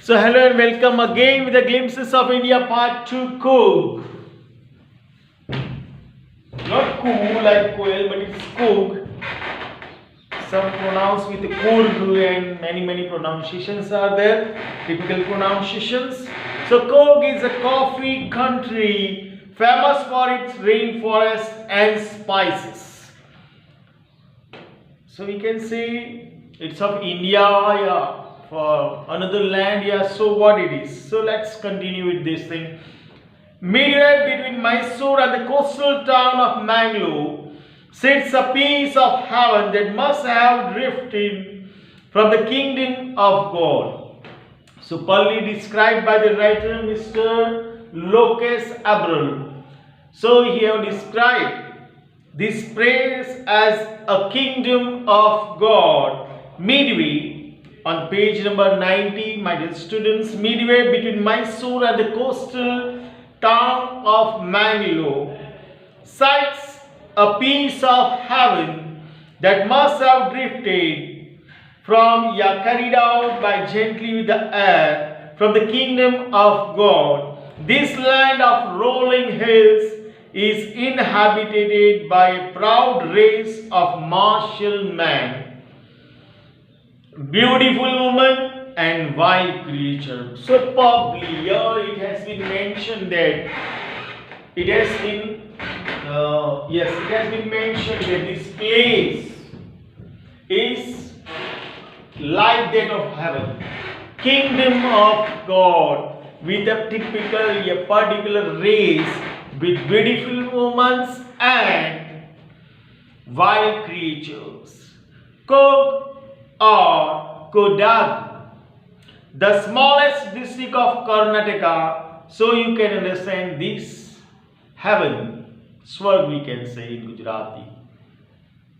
So hello and welcome again with the glimpses of India part 2 Coorg. Not cool like coil, but it's Coorg. Some pronounced with Coorg and many pronunciations are there. Typical pronunciations. So Coorg is a coffee country famous for its rainforest and spices. So we can say it's of India, yeah. For another land, yeah. So what it is? So let's continue with this thing. Midway between Mysore and the coastal town of Mangalore sits a piece of heaven that must have drifted from the kingdom of God. So Pali described by the writer Mr. Locus Abril. So he have described this place as a kingdom of God. Midway on page number 90, my dear students, midway between Mysore and the coastal town of Mangalore sights a piece of heaven that must have drifted from, carried out by gently with the air from the kingdom of God. This land of rolling hills is inhabited by a proud race of martial men, beautiful woman and wild creature. So probably here it has been mentioned that it has been mentioned that this place is like that of heaven, kingdom of God, with a particular race with beautiful women and wild creatures. Coorg or Gujarati, the smallest district of Karnataka. So you can understand this heaven, Swarg we can say in Gujarati,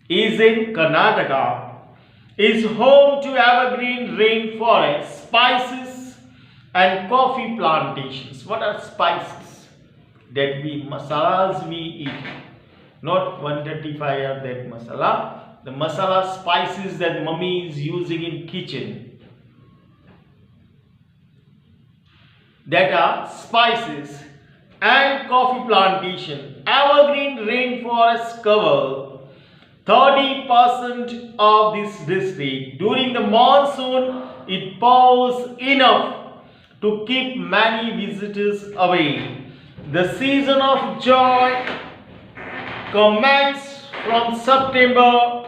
is in Karnataka, is home to evergreen rainforests, spices and coffee plantations. What are spices? That masalas we eat, not 135 are that masala. The masala spices that mummy is using in kitchen, that are spices and coffee plantation. Evergreen rainforests cover 30% of this district. During the monsoon, it pours enough to keep many visitors away. The season of joy commences from September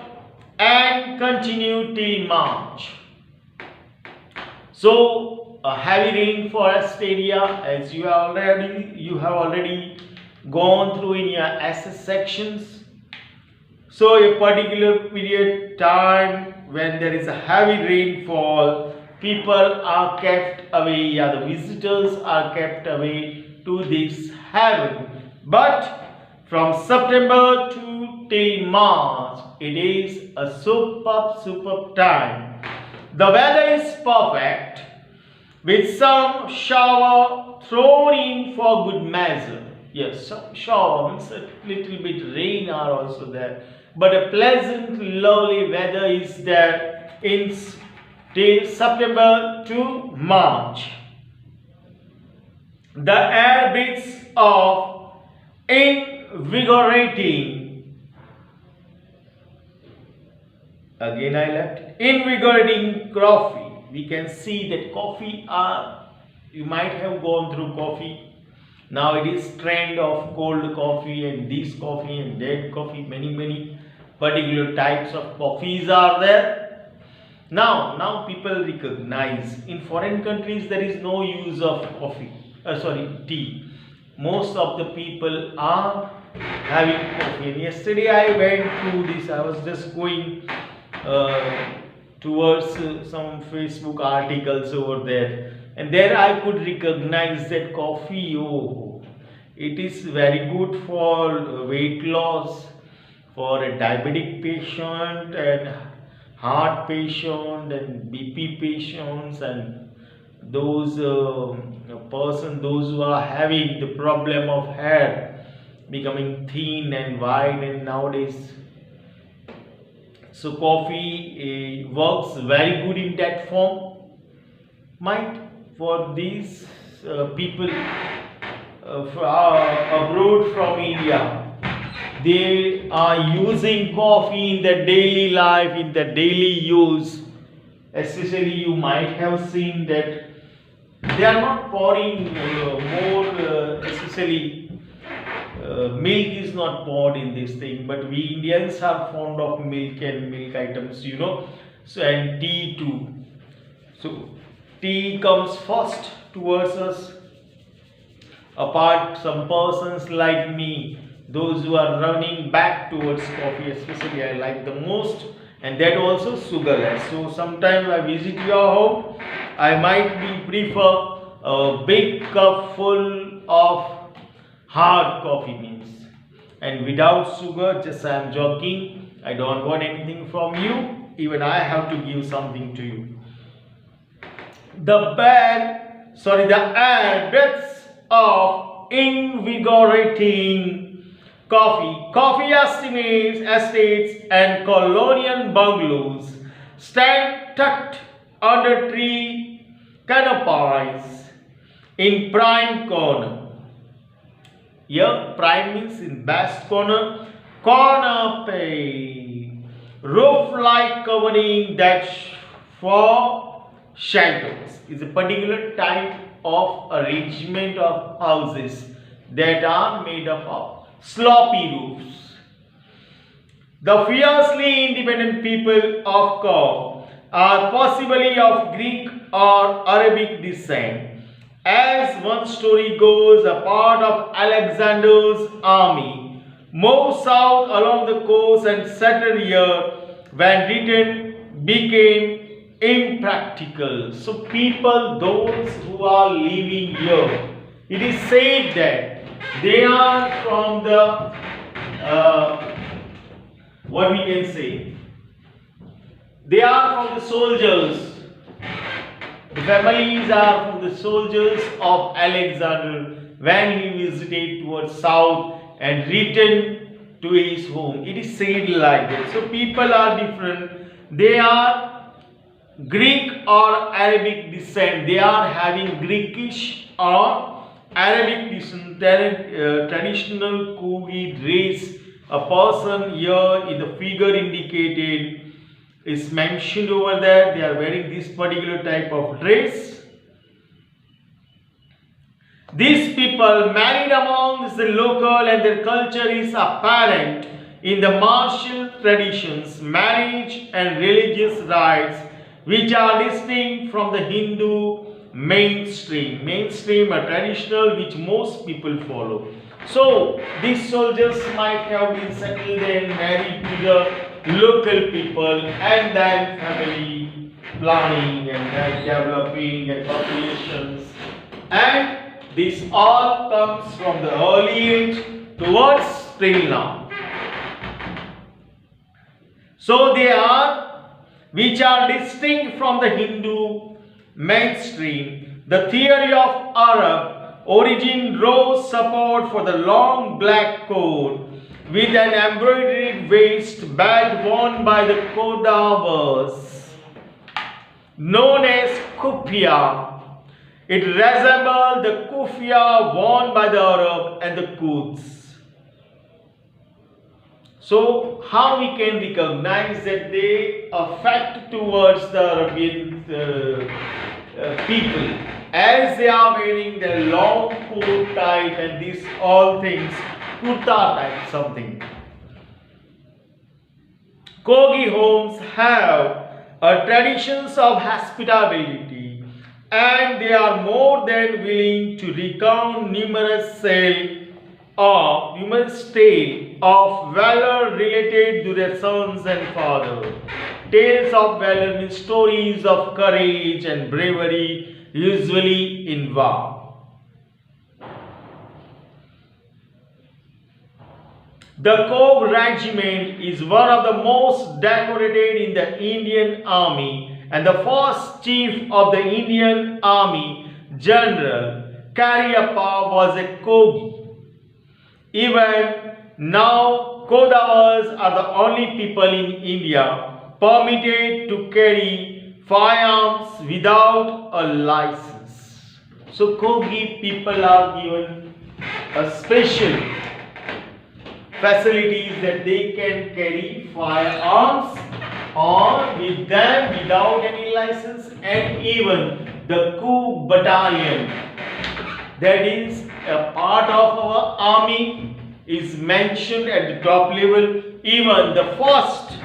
and continue till March. So a heavy rainforest area, as you have already gone through in your SS sections. So a particular period time when there is a heavy rainfall, people are kept away, the visitors are kept away to this heaven. But from September till March, it is a superb time. The weather is perfect, with some shower thrown in for good measure. Yes, some shower means a little bit rain are also there, but a pleasant, lovely weather is there in till September to March. The air breathes of invigorating. Again I left. Invigorating coffee. We can see that coffee you might have gone through coffee. Now it is trend of cold coffee and this coffee and that coffee. Many particular types of coffees are there. Now people recognize in foreign countries there is no use of tea. Most of the people are having coffee. And yesterday I went through this. I was just going towards some Facebook articles over there, and there I could recognize that coffee, it is very good for weight loss, for a diabetic patient and heart patient and BP patients, and those those who are having the problem of hair becoming thin and white, and nowadays. So coffee works very good in that form. Might for these people abroad from India. They are using coffee in their daily life, in their daily use. Especially, you might have seen that they are not pouring more, especially milk is not poured in this thing, but we Indians are fond of milk and milk items, So, and tea too. So, tea comes first towards us. Apart, some persons like me, those who are running back towards coffee, especially I like the most, and that also sugarless. So sometimes I visit your home, I might be prefer a big cup full of hard coffee means, and without sugar. Just I am joking. I don't want anything from you. Even I have to give something to you. The air breaths of invigorating coffee estates and colonial bungalows stand tucked under tree canopies in prime corner. Here, prime means in best corner, canopy, roof-like covering that foreshadows is a particular type of arrangement of houses that are made up of sloppy roofs. The fiercely independent people of Coorg are possibly of Greek or Arabic descent. As one story goes, a part of Alexander's army moved south along the coast and settled here when Britain became impractical. So people, those who are living here, it is said that they are from the what we can say, they are from the soldiers. The families are from the soldiers of Alexander when he visited towards south and returned to his home. It is said like that. So people are different. They are Greek or Arabic descent. They are having Greekish or Arabic descent, traditional Coorg race. A person here in the figure indicated is mentioned over there. They are wearing this particular type of dress. These people married amongst the local, and their culture is apparent in the martial traditions, marriage and religious rites, which are distinct from the Hindu mainstream. Mainstream are traditional which most people follow. So these soldiers might have been settled and married to the local people, and then family planning and then developing and populations, and this all comes from the early age towards till now. So they are which are distinct from the Hindu mainstream. The theory of Arab origin draws support for the long black coat with an embroidered waist belt worn by the Kodavars, known as kufiya. It resembles the kufiya worn by the Arab and the Kurds. So, how we can recognize that they affect towards the Arabian people, as they are wearing their long coat type and these all things, kurta type something. Coorg homes have a traditions of hospitality, and they are more than willing to recount numerous tales of valor related to their sons and fathers. Tales of valor means stories of courage and bravery, usually in war. The Coorg regiment is one of the most decorated in the Indian army, and the first chief of the Indian army, General Cariappa, was a Coorg. Even now, Kodavars are the only people in India permitted to carry firearms without a license. So Kogi people are given a special facilities that they can carry firearms or with them without any license, and even the Coorg battalion, that is a part of our army, is mentioned at the top level. Even the first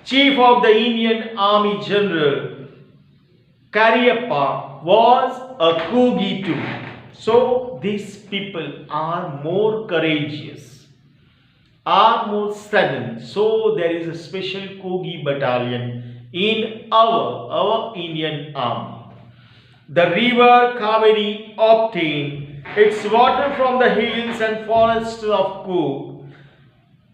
chief of the Indian Army General Cariappa was a Coorg too. So these people are more courageous, are more stubborn. So there is a special Coorg battalion in our Indian army. The river Kaveri obtained its water from the hills and forests of Coorg.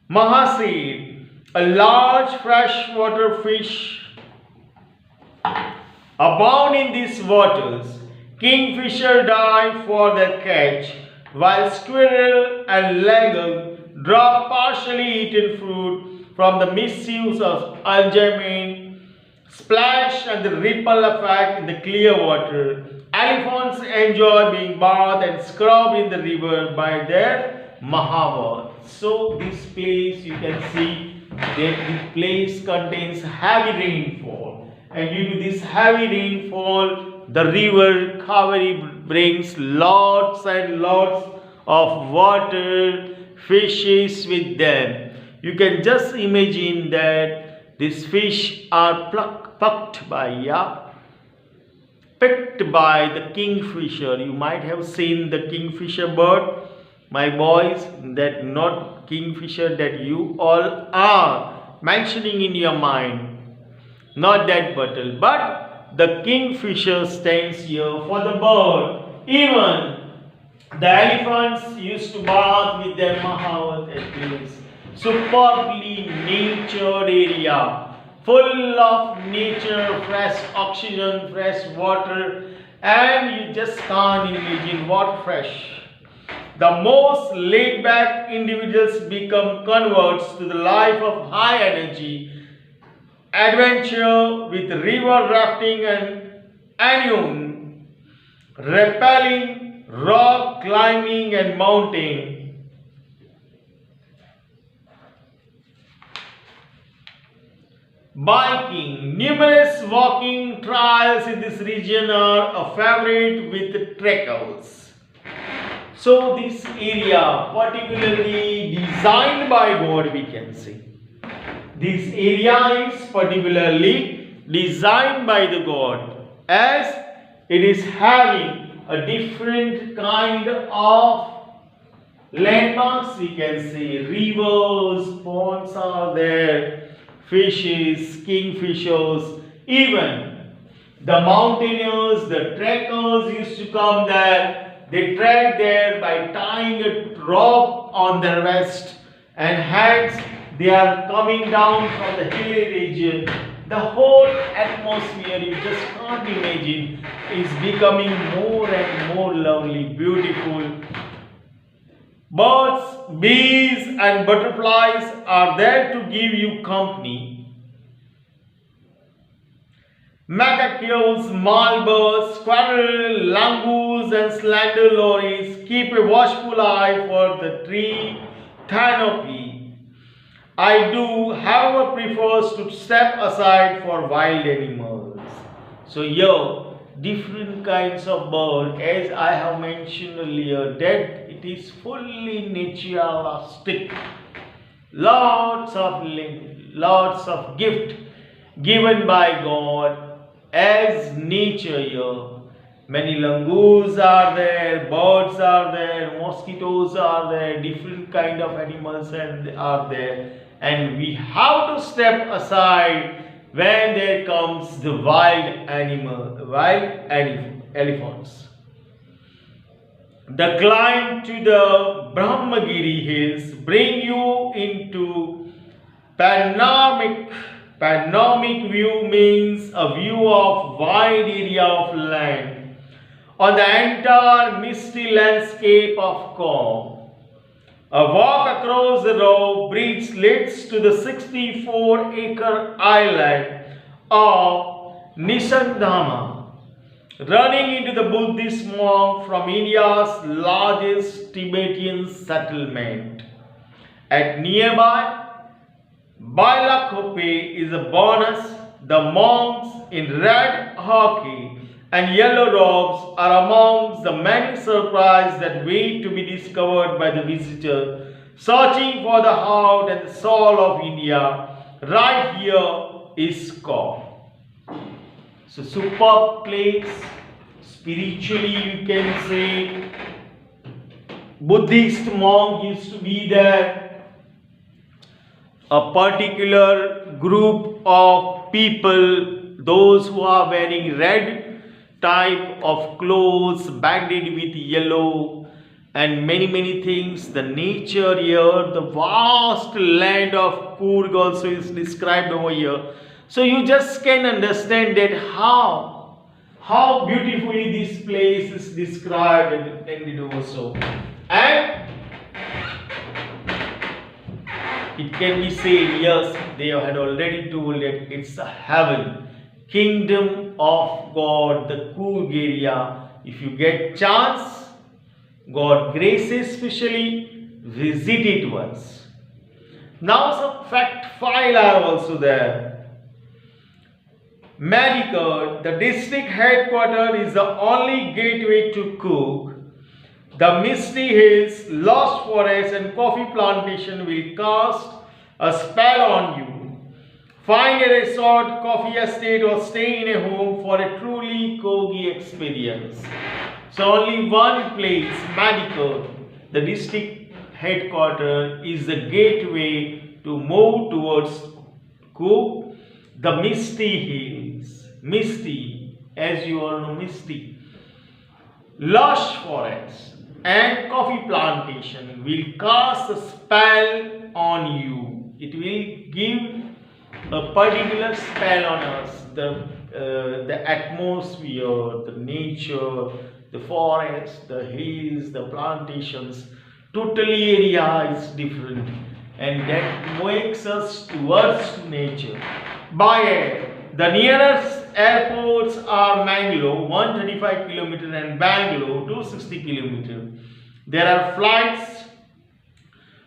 Mahasir, a large freshwater fish, abound in these waters. Kingfisher dive for their catch, while squirrel and leghorn drop partially eaten fruit from the misuse of enjoyment, splash and the ripple effect in the clear water. Elephants enjoy being bathed and scrubbed in the river by their Mahavat. So this place, you can see that the place contains heavy rainfall, and due to this heavy rainfall, the river Kaveri brings lots and lots of water, fishes with them. You can just imagine that these fish are picked by the kingfisher. You might have seen the kingfisher bird, my boys, that not kingfisher that you all are mentioning in your mind, not that bottle, but the kingfisher stands here for the bird. Even the elephants used to bath with their Mahavat at place. Superbly natured area, full of nature, fresh oxygen, fresh water, and you just can't imagine what fresh. The most laid back individuals become converts to the life of high energy, adventure with river rafting and anion, rappelling, rock climbing and mounting. Biking. Numerous walking trails in this region are a favorite with trekkers. So this area particularly designed by God, we can say. This area is particularly designed by the God, as it is having a different kind of landmarks, we can say. Rivers, ponds are there, fishes, kingfishers, even the mountaineers, the trekkers used to come there. They trek there by tying a rope on their waist, and hence they are coming down from the hilly region. The whole atmosphere, you just can't imagine, is becoming more and more lovely, beautiful. Birds, bees and butterflies are there to give you company. Macaques, malbars, squirrel, langurs and slender lories keep a watchful eye for the tree canopy. I do, however, prefers to step aside for wild animals. So here, different kinds of bird, as I have mentioned earlier, that it is fully naturalistic. Lots of gift given by God as nature here. Many langurs are there, birds are there, mosquitoes are there, different kind of animals are there, and we have to step aside when there comes the wild elephants. The climb to the Brahmagiri hills bring you into panoramic view, means a view of wide area of land on the entire misty landscape of Coorg. A walk across the road bridge leads to the 64-acre island of Nisandhama, running into the Buddhist monk from India's largest Tibetan settlement. At nearby Bailakope is a bonus. The monks in red hockey and yellow robes are amongst the many surprises that wait to be discovered by the visitor searching for the heart and the soul of India. Right here is Coorg. So superb place, spiritually you can say. Buddhist monk used to be there. A particular group of people, those who are wearing red type of clothes banded with yellow and many things. The nature here, the vast land of Coorg also is described over here. So you just can understand that how beautifully this place is described and intended also. And it can be said, yes, they had already told that it's a heaven, kingdom of God, the Coorg area. If you get chance, God graces especially, visit it once. Now some fact file are also there. Medical, the district headquarters, is the only gateway to Coorg. The misty hills, lush forest and coffee plantation will cast a spell on you. Find a resort, coffee estate or stay in a home for a truly Coorgi experience. So only one place, Medical, the district headquarters, is the gateway to move towards Coorg. The misty hills, misty, as you all know, misty, lush forest and coffee plantation will cast a spell on you. It will give a particular spell on us. The atmosphere, the nature, the forest, the hills, the plantations, totally area is different, and that makes us towards nature. By air, the nearest airports are Mangalore 135 km and Bangalore 260 km. There are flights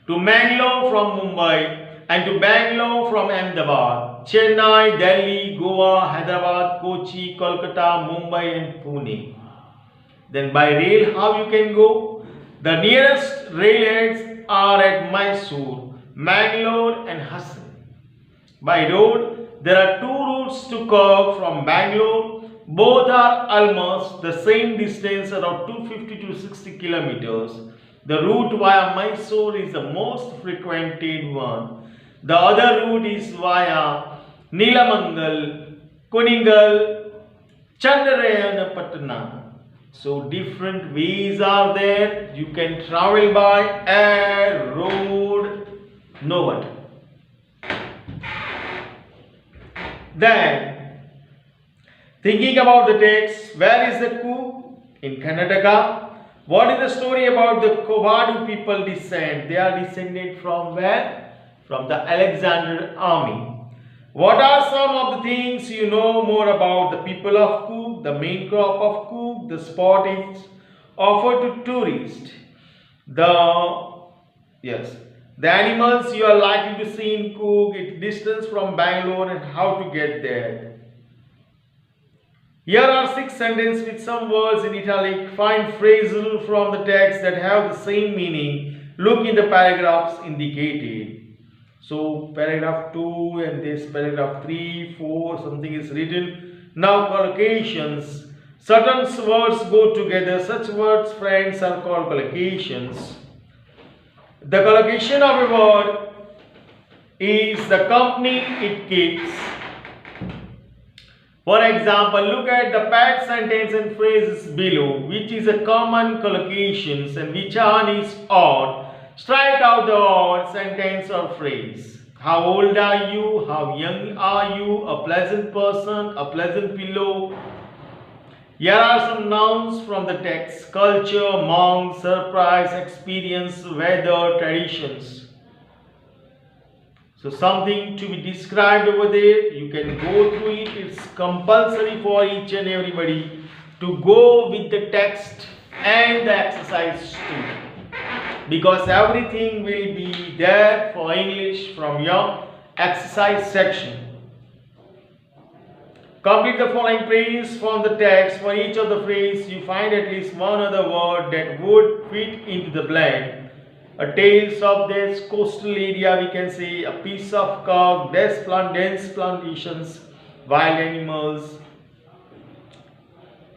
to Mangalore from Mumbai and to Bangalore from Ahmedabad, Chennai, Delhi, Goa, Hyderabad, Kochi, Kolkata, Mumbai and Pune. Then by rail, how you can go? The nearest railheads are at Mysore, Mangalore and Hassan. By road, there are two routes to Coorg from Bangalore. Both are almost the same distance, around 250 to 60 kilometers. The route via Mysore is the most frequented one. The other route is via Neelamangal, Kuningal, Chandrayanapatna. So different ways are there. You can travel by air, road, no what. Then, thinking about the text, where is the Coorg? In Karnataka. What is the story about the Kovadu people descent? They are descended from where? From the Alexander army. What are some of the things you know more about the people of Coorg? The main crop of Coorg, the spot is offered to tourists. The animals you are likely to see in Coorg, its distance from Bangalore and how to get there. Here are 6 sentences with some words in italic. Find phrases from the text that have the same meaning. Look in the paragraphs indicated. So paragraph 2 and this paragraph 3, 4, something is written. Now collocations. Certain words go together. Such words, friends, are called collocations. The collocation of a word is the company it keeps. For example, look at the paired sentence and phrases below, which is a common collocations and which one is odd. Strike out the odd sentence or phrase. How old are you? How young are you? A pleasant person, a pleasant pillow. Here are some nouns from the text: culture, monk, surprise, experience, weather, traditions. So something to be described over there. You can go through it. It's compulsory for each and everybody to go with the text and the exercise too, because everything will be there for English from your exercise section. Complete the following phrase from the text. For each of the phrase, you find at least one other word that would fit into the blank. A tales of this coastal area, we can say a piece of Coorg, dense plantations, wild animals,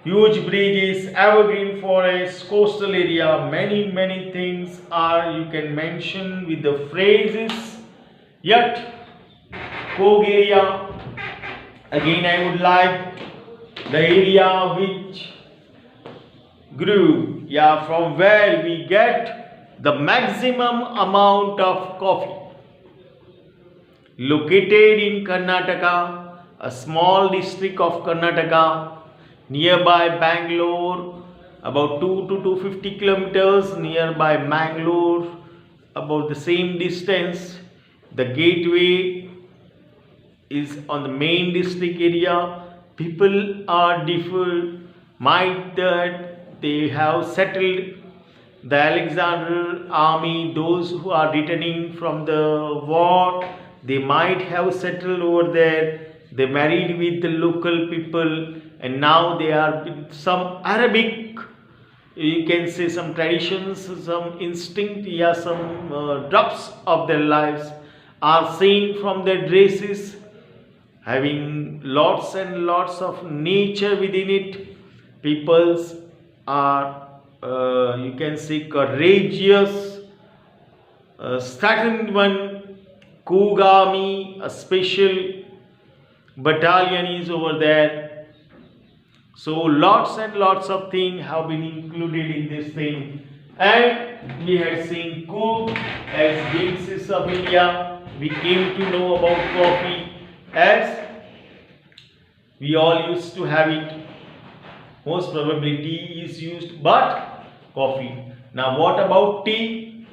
huge bridges, evergreen forests, coastal area. Many things are you can mention with the phrases. Yet, Coorg area. Again, I would like the area which grew, from where we get the maximum amount of coffee. Located in Karnataka, a small district of Karnataka, nearby Bangalore, about 2 to 250 kilometers nearby Bangalore, about the same distance. The gateway is on the main district area. People are different, might that they have settled the Alexander army, those who are returning from the war, they might have settled over there. They married with the local people, and now they are with some Arabic, you can say some traditions, some instinct, some drops of their lives are seen from their dresses, having lots and lots of nature within it. Peoples are, you can say, courageous, strengthened one. Coorg army, a special battalion is over there. So lots and lots of things have been included in this thing. And we had seen Coorg as glimpses of India. We came to know about coffee as we all used to have it. Most probably tea is used, but coffee. Now what about tea?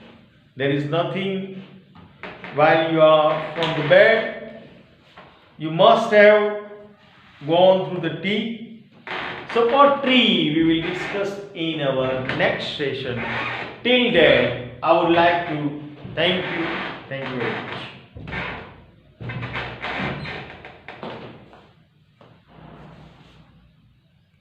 There is nothing. While you are from the bed, you must have gone through the tea. So part 3 we will discuss in our next session. Till then, I would like to thank you very much.